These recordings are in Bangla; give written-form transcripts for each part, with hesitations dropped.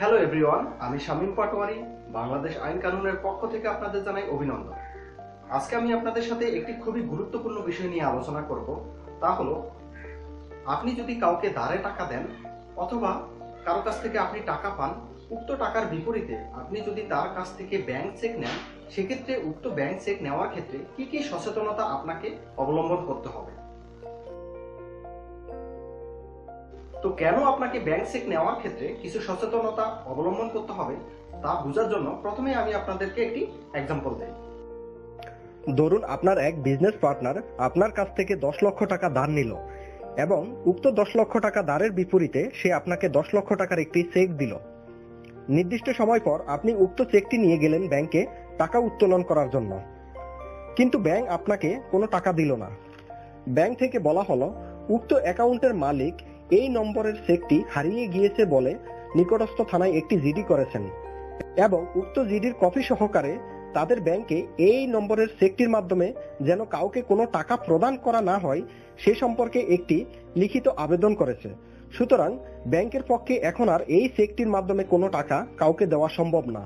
হ্যালো এভরিওয়ান, আমি শামীম পাটোয়ারি বাংলাদেশ আইন কানুনের পক্ষ থেকে আপনাদের জানাই অভিনন্দন। আজকে আমি আপনাদের সাথে একটি খুবই গুরুত্বপূর্ণ বিষয় নিয়ে আলোচনা করব। তা হলো, আপনি যদি কাউকে ধারে টাকা দেন অথবা কারো কাছ থেকে আপনি টাকা পান, উক্ত টাকার বিপরীতে আপনি যদি তার কাছ থেকে ব্যাংক চেক নেন, সেক্ষেত্রে উক্ত ব্যাংক চেক নেওয়ার ক্ষেত্রে কি কি সচেতনতা আপনাকে অবলম্বন করতে হবে। তো কেন আপনাকে ব্যাংক চেক নেওয়ার ক্ষেত্রে কিছু সচেতনতা অবলম্বন করতে হবে তা বোঝার জন্য প্রথমে আমি আপনাদেরকে একটি এক্সাম্পল দেই। ধরুন আপনার এক বিজনেস পার্টনার আপনার কাছ থেকে 10 লক্ষ টাকা ধার নিল এবং উক্ত 10 লক্ষ টাকা ধারের বিপরীতে সে আপনাকে 10 লক্ষ টাকার একটি চেক দিল। নির্দিষ্ট সময় পর আপনি উক্ত চেকটি নিয়ে গেলেন ব্যাংকে টাকা উত্তোলন করার জন্য, কিন্তু ব্যাংক আপনাকে কোনো টাকা দিল না। ব্যাংক থেকে বলা হলো উক্ত অ্যাকাউন্টের মালিক এই নম্বরের চেকটি হারিয়ে গিয়েছে বলে নিকটস্থ থানায় একটি জিডি করেছেন এবং উক্ত জিডির কপি সহকারে তাদের ব্যাংকে এই নম্বরের চেকটির মাধ্যমে যেন কাউকে কোনো টাকা প্রদান করা না হয় সে সম্পর্কে একটি লিখিত আবেদন করেছে। সুতরাং ব্যাংকের পক্ষে এখন আর এই চেকটির মাধ্যমে কোনো টাকা কাউকে দেওয়া সম্ভব না।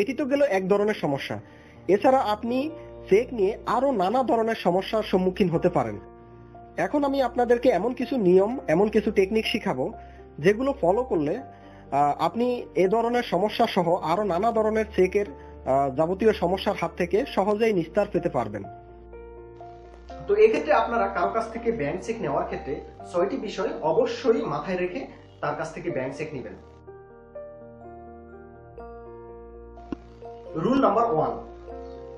এটি তো গেল এক ধরনের সমস্যা। এছাড়া আপনি চেক নিয়ে আরো নানা ধরনের সমস্যার সম্মুখীন হতে পারেন। এখন আমি আপনাদেরকে এমন কিছু নিয়ম, এমন কিছু টেকনিক শিখাবো যেগুলো ফলো করলে আপনি এ ধরনের সমস্যা সহ আরো নানা ধরনের চেকের যাবতীয় সমস্যার হাত থেকে সহজেই নিস্তার পেতে পারবেন। তো এক্ষেত্রে আপনারা কারো কাছ থেকে ব্যাংক চেক নেওয়ার ক্ষেত্রে 6টি বিষয় অবশ্যই মাথায় রেখে তার কাছ থেকে ব্যাংক চেক নেবেন। রুল নাম্বার 1,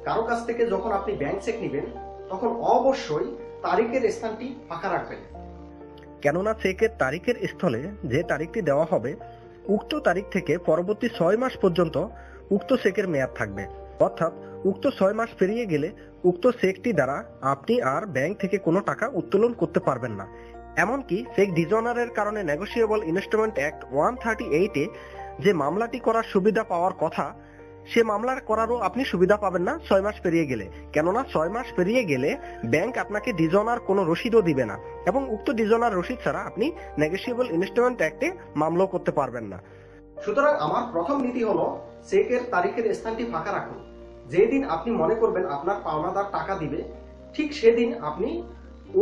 কারো কাছ থেকে যখন আপনি ব্যাংক চেক নেবেন তখন অবশ্যই তারিখের স্থানটি ফাঁকা রাখবেন। কেননা চেকের তারিখের স্থলে যে তারিখটি দেওয়া হবে উক্ত তারিখ থেকে পরবর্তী 6 মাস পর্যন্ত উক্ত চেকের মেয়াদ থাকবে। অর্থাৎ উক্ত 6 মাস পেরিয়ে গেলে উক্ত চেকটি দ্বারা আপনি আর ব্যাংক থেকে কোনো টাকা উত্তোলন করতে পারবেন না। এমনকি চেক ডিজঅনারের কারণে নেগোশিয়েবল ইনস্ট্রুমেন্ট অ্যাক্ট 138-এ যে মামলাটি করার সুবিধা পাওয়ার কথা, সে মামলার করারও আপনি সুবিধা পাবেন না 6 মাস পেরিয়ে গেলে। কেননা 6 মাস পেরিয়ে গেলে ব্যাংক আপনাকে ডিজঅনার কোনো রসিদও দিবে না এবং উক্ত ডিজঅনার রসিদ ছাড়া আপনি নেগোশিয়েবল ইনস্ট্রুমেন্ট অ্যাক্টে মামলা করতে পারবেন না। সুতরাং আমার প্রথম নীতি হলো চেকের তারিখের স্থানটি ফাঁকা রাখুন। যেদিন আপনি মনে করবেন আপনার পাওনাদার টাকা দিবে, ঠিক সেদিন আপনি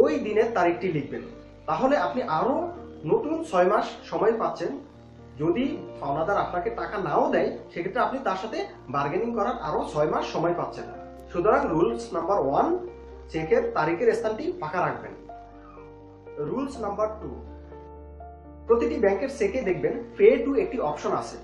ওই দিনের তারিখটি লিখবেন। তাহলে আপনি আরো নতুন 6 মাস সময় পাচ্ছেন। যদি পাওনাদার আপনাকে টাকা নাও দেয়, সেক্ষেত্রে আপনি তার সাথে বার্গেনিং করার আরো 6 মাস সময় পাচ্ছেন। সুতরাং রুলস নাম্বার 1, চেকের তারিখের স্থানটি ফাঁকা রাখবেন। রুলস নাম্বার 2, প্রতিটি ব্যাংকের চেকে দেখবেন পে টু একটি অপশন আছে,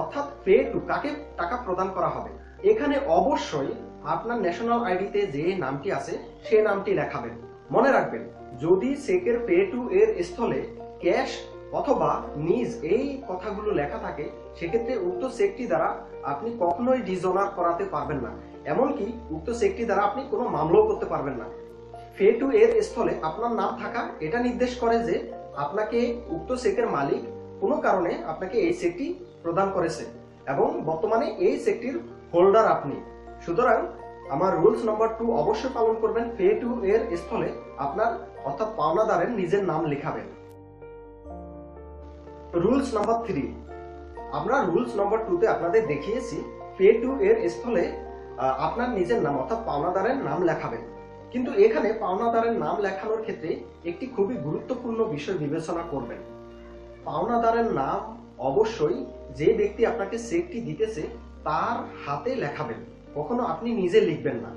অর্থাৎ পে টু কাকে টাকা প্রদান করা হবে। এখানে অবশ্যই আপনার ন্যাশনাল আইডিতে যে নামটি আছে সে নামটি লেখাবেন। মনে রাখবেন, যদি চেকের পে টু এর স্থলে ক্যাশ অথবা নিজ এই কথাগুলো লেখা থাকে, সেক্ষেত্রে উক্ত চেকটি দ্বারা আপনি কখনোই ডিজঅনার করাতে পারবেন না। এমনকি উক্ত চেকটি দ্বারা আপনি কোনো মামলাও করতে পারবেন না। পে টু এর স্থলে আপনার নাম থাকা এটা নির্দেশ করে যে আপনাকে উক্ত চেকের মালিক কোনো কারণে আপনাকে এই চেকটি প্রদান করেছে এবং বর্তমানে এই চেকটির হোল্ডার আপনি। সুতরাং আমার রুলস নাম্বার 2 অবশ্যই পালন করবেন। পে টু এর স্থলে আপনার অর্থাৎ পাওনাদারের নিজের নাম লেখাবেন। রুলস নাম্বার 3, আমরা রুলস নাম্বার 2তে আপনাদের দেখিয়েছি পে টু এর স্থলে আপনার নিজের নাম অর্থাৎ পাওনাদারের নাম লেখাবেন। কিন্তু এখানে পাওনাদারের নাম লেখানোর ক্ষেত্রে একটি খুবই গুরুত্বপূর্ণ বিষয় বিবেচনা করবেন। পাওনাদারের নাম অবশ্যই যে ব্যক্তি আপনাকে চেকটি দিতেছে তার হাতে লেখাবেন, কখনো আপনি নিজে লিখবেন না।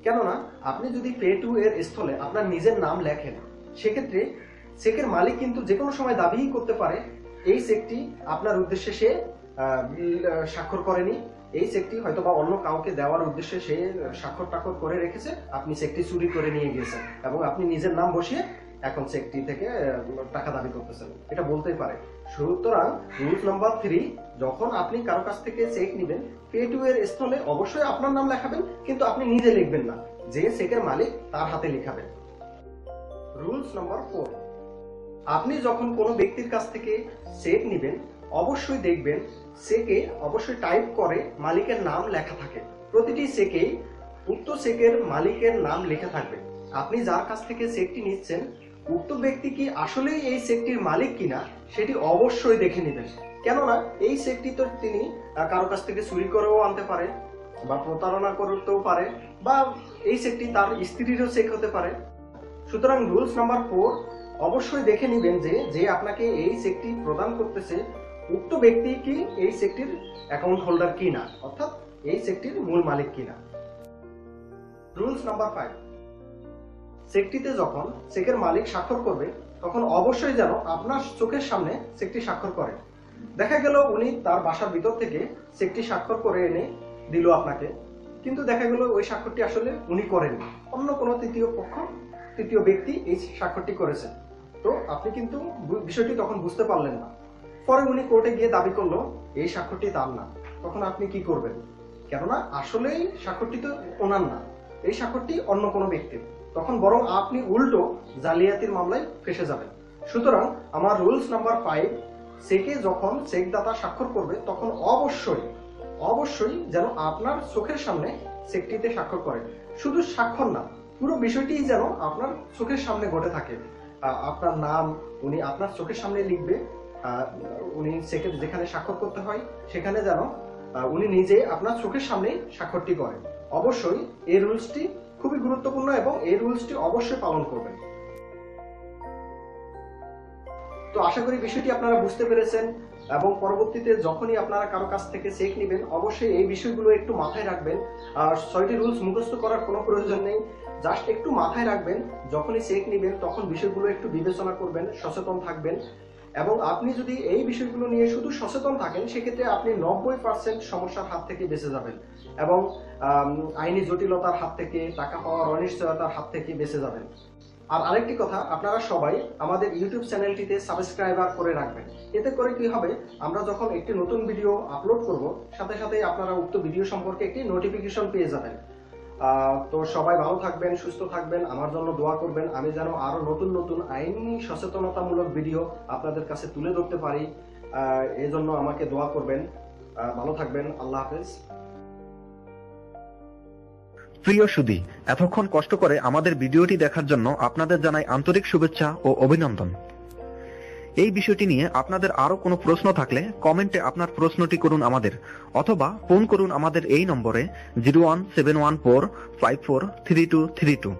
কেননা আপনি যদি পে টু এর স্থলে আপনার নিজের নাম লেখেন, সেক্ষেত্রে চেকের মালিক কিন্তু যে কোনো সময় দাবি করতে পারে এই চেকটি আপনার উদ্দেশ্যে সে স্বাক্ষর করেনি, এই চেকটি হয়তো বা অন্য কাউকে দেওয়ার উদ্দেশ্যে সে স্বাক্ষর টাক্ষর করে রেখেছে, আপনি চেকটি চুরি করে নিয়ে গিয়েছেন এবং আপনি নিজের নাম বসিয়ে এখন চেকটি থেকে টাকা দাবি করতেছেন, এটা বলতেই পারে। সুতরাং রুলস নাম্বার 3, যখন আপনি কারো কাছ থেকে চেক নেবেন, পে টু এর স্থলে অবশ্যই আপনার নাম লেখাবেন, কিন্তু আপনি নিজে লিখবেন না, যে চেকের মালিক তার হাতে লেখাবেন। রুলস নাম্বার 4, আপনি যখন কোনো ব্যক্তির কাছ থেকে চেক নেবেন অবশ্যই দেখবেন চেকে অবশ্যই টাইপ করে মালিকের নাম লেখা থাকে। প্রতিটি চেকেই উক্ত চেকের মালিকের নাম লেখা থাকবে। আপনি যার কাছ থেকে চেকটি নিচ্ছেন উক্ত ব্যক্তি কি আসলেই এই চেকটির মালিক কিনা সেটি অবশ্যই দেখে নেবেন। কেননা এই চেকটি তো তিনি কারো কাছ থেকে চুরি করেও আনতে পারে বা প্রতারণা করতেও পারে, বা এই চেকটি তার স্ত্রীরও চেক হতে পারে। সুতরাং রুলস নাম্বার 4, অবশ্যই দেখে নেবেন যে আপনাকে এই চেকটি প্রদান করতেছে উক্ত ব্যক্তি কি এই চেকটির অ্যাকাউন্ট হোল্ডার কিনা, অর্থাৎ এই চেকটির মূল মালিক কিনা। রুলস নাম্বার 5, চেকটিতে যখন চেকের মালিক স্বাক্ষর করবে তখন অবশ্যই যেন আপনার চোখের সামনে চেকটি স্বাক্ষর করে। দেখা গেল উনি তার বাসার ভিতর থেকে চেকটি স্বাক্ষর করে এনে দিল আপনাকে, কিন্তু দেখা গেল ওই স্বাক্ষরটি আসলে উনি করেননি, অন্য কোনো তৃতীয় ব্যক্তি এই স্বাক্ষরটি করেছে। তো আপনি কিন্তু বিষয়টি তখন বুঝতে পারলেন না। পরে উনি কোর্টে গিয়ে দাবি করলো এই স্বাক্ষরটি তার না। তখন আপনি কি করবেন? কেননা আসলেই স্বাক্ষরটি তো ওনার না, এই স্বাক্ষরটি অন্য কোনো ব্যক্তির। তখন বরং আপনি উল্টো জালিয়াতির মামলায় ফেসে যাবেন। সুতরাং আমার রুলস নাম্বার 5, চেকে যখন চেকদাতা স্বাক্ষর করবে তখন অবশ্যই যেন আপনার চোখের সামনে চেকটিতে স্বাক্ষর করে। শুধু স্বাক্ষর না, পুরো বিষয়টি যেন আপনার চোখের সামনে ঘটে থাকে। আপনার নাম উনি আপনার চোখের সামনে লিখবে, উনি চেকে যেখানে স্বাক্ষর করতে হয় সেখানে যেন উনি নিজে আপনার চোখের সামনে স্বাক্ষরটি করেন। অবশ্যই এই রুলসটি খুবই গুরুত্বপূর্ণ এবং এই রুলসটি অবশ্যই পালন করবেন। তো আশা করি বিষয়টি আপনারা বুঝতে পেরেছেন এবং পরবর্তীতে যখনই আপনারা কারো কাছ থেকে চেক নেবেন অবশ্যই এই বিষয়গুলো একটু মাথায় রাখবেন। আর 6টি রুলস মুখস্থ করার কোনো প্রয়োজন নেই, জাস্ট একটু মাথায় রাখবেন। যখনই চেক নেবেন তখন বিষয়গুলো একটু বিবেচনা করবেন, সচেতন থাকবেন। এবং আপনি যদি এই বিষয়গুলো নিয়ে শুধু সচেতন থাকেন সেক্ষেত্রে আপনি 90% সমস্যার হাত থেকে বেঁচে যাবেন এবং আইনি জটিলতার হাত থেকে, টাকা পাওয়ার অনিশ্চয়তার হাত থেকে বেঁচে যাবেন। আর আরেকটি কথা, আপনারা সবাই আমাদের ইউটিউব চ্যানেলটিতে সাবস্ক্রাইবার করে রাখবেন। এতে করে কি হবে, আমরা যখন একটি নতুন ভিডিও আপলোড করব সাথে সাথে আপনারা উক্ত ভিডিও সম্পর্কে একটি নোটিফিকেশন পেয়ে যাবেন। তো সবাই ভালো থাকবেন, সুস্থ থাকবেন, আমার জন্য দোয়া করবেন। আমি যেন আরো নতুন আইনি সচেতনতামূলক ভিডিও আপনাদের কাছে তুলে ধরতে পারি, এই জন্য আমাকে দোয়া করবেন। ভালো থাকবেন, আল্লাহ হাফেজ। প্রিয় সুধী, এতক্ষণ কষ্ট করে আমাদের ভিডিওটি দেখার জন্য আপনাদের জানাই আন্তরিক শুভেচ্ছা ও অভিনন্দন। এই বিষয়টি নিয়ে আপনাদের আরো কোনো প্রশ্ন থাকলে কমেন্টে আপনার প্রশ্নটি করুন আমাদের, অথবা ফোন করুন আমাদের এই নম্বরে 01714543232।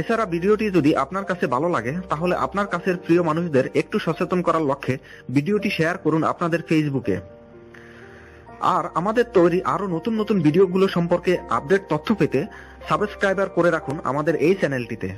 এছাড়া ভিডিওটি যদি আপনার কাছে ভালো লাগে তাহলে আপনার কাছের প্রিয় মানুষদের একটু সচেতন করার লক্ষ্যে ভিডিওটি শেয়ার করুন আপনাদের ফেসবুকে। আর আমাদের তৈরি আরো নতুন ভিডিওগুলো সম্পর্কে আপডেট তথ্য পেতে সাবস্ক্রাইবার করে রাখুন আমাদের এই চ্যানেলটিতে।